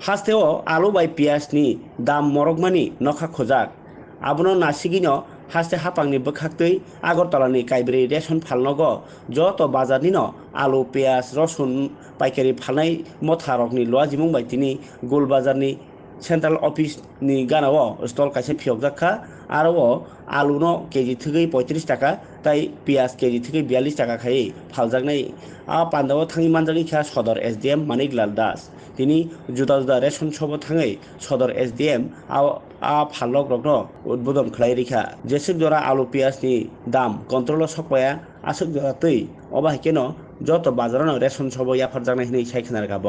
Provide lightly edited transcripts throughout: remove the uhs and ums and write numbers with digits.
हास्तेओ आलु बाय पियाजनि दाम मरगमानि नखा खोजाक आबनो नासिगिनो हास्ते हापांनि बोखाक्तै आगरतलानि काइब्रै रेशन फालनगो जत बाजारनिनो आलु पियाज रसुन पाइकारि फालनाय मथारकनि लुआ जिमुं बायदिनि गोल बाजारनि सेन्ट्रेल अफिसनि गानाव स्टल काइसे फियकजाखा आरो आलुनो केजि थगै 35 टाका ताई पियाज केजि थगै 42 टाका खाई फालजाकनाय पान्दाव थांनि मानजानि खा सदर एसडिएम मानिकलाल दास তিনি जुदा जुदा रेशन सब थाङै सदर एसडिएम फालक रगनो उद्बोधन खालाय रैखा जेसुक जरा आलु पियाजनि दाम कन्ट्रल सकपाया आसुक जरा तै अबाहिकेन যত বাজারনো রেশন সব ইয়াফার জানাই হিনে সাইখানার গাব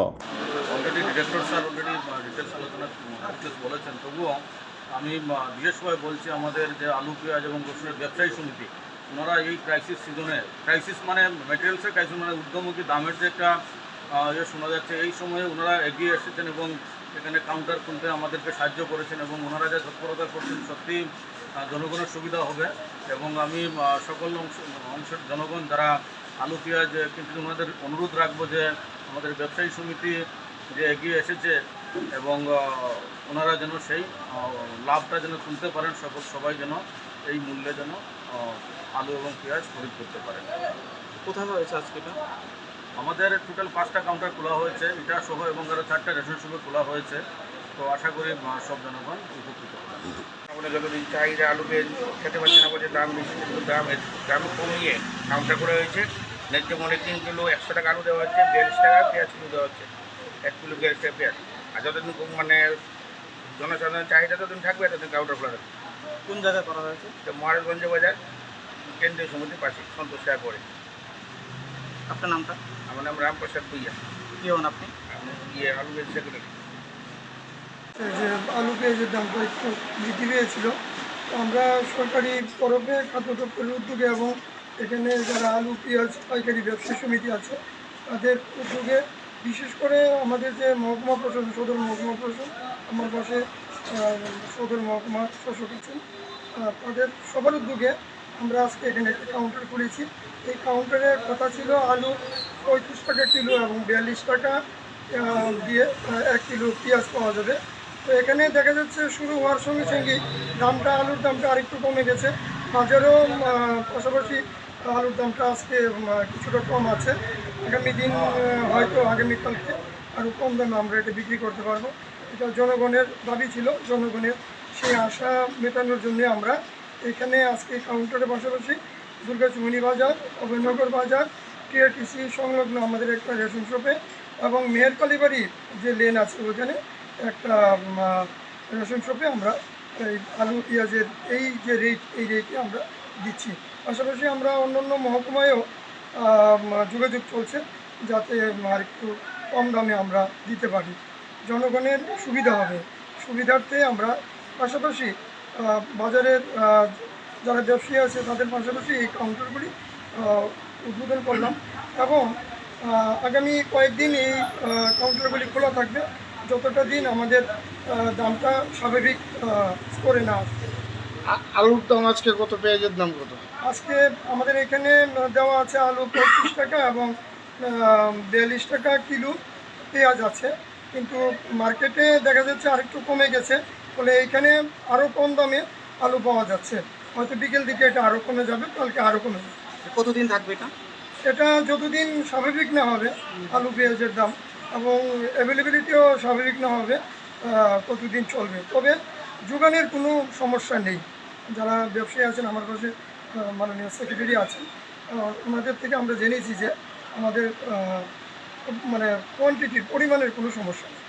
already director sir already details আলোচনা ডিটেলস বলেছেন, তবুও আমি বিশেষভাবে বলছি আমাদের যে আলু পেঁয়াজ এবং রসুনের ব্যবসায়ী সমিতি ওনারা এই ক্রাইসিস সিজনে, ক্রাইসিস মানে ম্যাটেরিয়ালসের ক্রাইসিস মানে ঊর্ধ্বমুখী দামের যে একটা শোনা যাচ্ছে, এই সময়ে ওনারা এগিয়ে এসেছেন এবং এখানে কাউন্টার খুলতে আমাদেরকে সাহায্য করেছেন এবং ওনারা যে তৎপরতা করছেন সত্যি জনগণের সুবিধা হবে। এবং আমি সকল অংশের জনগণ যারা আলু পেঁয়াজ কিন্তু ওনাদের অনুরোধ রাখবো যে আমাদের ব্যবসায়ী সমিতি যে এগিয়ে এসেছে এবং ওনারা যেন সেই লাভটা যেন তুলতে পারেন, সবাই যেন এই মূল্যে যেন আলু এবং পেঁয়াজ খরিদ করতে পারেন। কোথায় হয়েছে আজকে এটা? আমাদের টোটাল 5টা কাউন্টার খোলা হয়েছে, এটা সহ এবং আরও 4টা রেশন সহ খোলা হয়েছে। তো আশা করি সব জনগণ উপকৃত হবে। আমরা যতদিন চাহিদা আলু পেঁয়াজ খেতে পারছি না বলছে দাম বেশি, কিন্তু দাম কমিয়ে কাউন্টার করা হয়েছে। ন্যায্য মনে 3 কিলো 100 টাকা আলু দেওয়া হচ্ছে, 42 টাকা পেঁয়াজ কিলো দেওয়া হচ্ছে, 1 কিলো 42 টাকা পেঁয়াজ। আর যতদিন মানে জনসাধারণের চাহিদা ততদিন থাকবে ততদিন কাউন্টার খোলা থাকবে। কোন জায়গায় করা হয়েছে? মহারাজগঞ্জ বাজার কেন্দ্রীয় সমিতির পাশে সন্তোষ টাকা করে। আপনার নামটা? আমার নাম রামপ্রসাদ ভুইয়া। কী হন আপনি? আমি আলু পেঁয়াজ সেক্রেটারি। যে আলু পেঁয়াজের দামটা একটু বৃদ্ধি পেয়েছিল, তো আমরা সরকারি তরফে খাদ্য দপ্তরের উদ্যোগে এবং এখানে যারা আলু পেঁয়াজ পাইকারি ব্যবসায়ী সমিতি আছে তাদের উদ্যোগে, বিশেষ করে আমাদের যে মহকুমা প্রশাসন, সদর মহকুমা প্রশাসন, আমার পাশে সদর মহকুমা শাসক আছেন, তাদের সবার উদ্যোগে আমরা আজকে এখানে একটা কাউন্টার খুলেছি। এই কাউন্টারে কথা ছিল আলু 35 টাকা কিলো এবং 42 টাকা দিয়ে 1 কিলো পেঁয়াজ পাওয়া যাবে। তো এখানে দেখা যাচ্ছে শুরু হওয়ার সঙ্গে সঙ্গে দামটা, আলুর দামটা আরেকটু কমে গেছে। বাজারেও পাশাপাশি আলুর দামটা আজকে কিছুটা কম আছে। আগামী দিন হয়তো আগামীকালকে আরও কম দামে আমরা এটা বিক্রি করতে পারবো। এটা জনগণের দাবি ছিল, জনগণের সেই আশা মেটানোর জন্য আমরা এখানে আজকে কাউন্টারের পাশাপাশি দুর্গাচুমনি বাজার, অভয়নগর বাজার, টিআরটিসি সংলগ্ন আমাদের একটা রেশন শপে এবং মেহের কালীবাড়ি যে লেন আছে ওইখানে একটা রেশন শপে আমরা এই আলু পেঁয়াজের এই যে রেট, এই রেটে আমরা দিচ্ছি। পাশাপাশি আমরা অন্যান্য মহকুমায়ও যোগাযোগ চলছে যাতে আর একটু কম দামে আমরা দিতে পারি, জনগণের সুবিধা হবে। সুবিধার্থে আমরা পাশাপাশি বাজারের যারা ব্যবসায়ী আছে তাদের পাশাপাশি এই কাউন্টারগুলি উদ্বোধন করলাম এবং আগামী কয়েকদিন এই কাউন্টারগুলি খোলা থাকবে যতটা দিন আমাদের দামটা স্বাভাবিক স্তরে না আসবে। আলুর দাম আজকে কত, পেঁয়াজের দাম কত? আজকে আমাদের এখানে দেওয়া আছে আলু 35 টাকা এবং 42 টাকা কিলো পেঁয়াজ আছে, কিন্তু মার্কেটে দেখা যাচ্ছে আরেকটু কমে গেছে, ফলে এইখানে আরও কম দামে আলু পাওয়া যাচ্ছে। হয়তো বিকেল দিকে এটা আরও কমে যাবে, কালকে আরও কমে যাবে। কতদিন থাকবে এটা? এটা যতদিন স্বাভাবিক না হবে আলু পেঁয়াজের দাম এবং অ্যাভেলেবিলিটিও স্বাভাবিক না হবে ততদিন চলবে। তবে যোগানের কোনো সমস্যা নেই। যারা ব্যবসায়ী আছেন, আমার পাশে মাননীয় সেক্রেটারি আছেন, ওনাদের থেকে আমরা জেনেছি যে আমাদের মানে কোয়ান্টিটির, পরিমাণের কোনো সমস্যা নেই।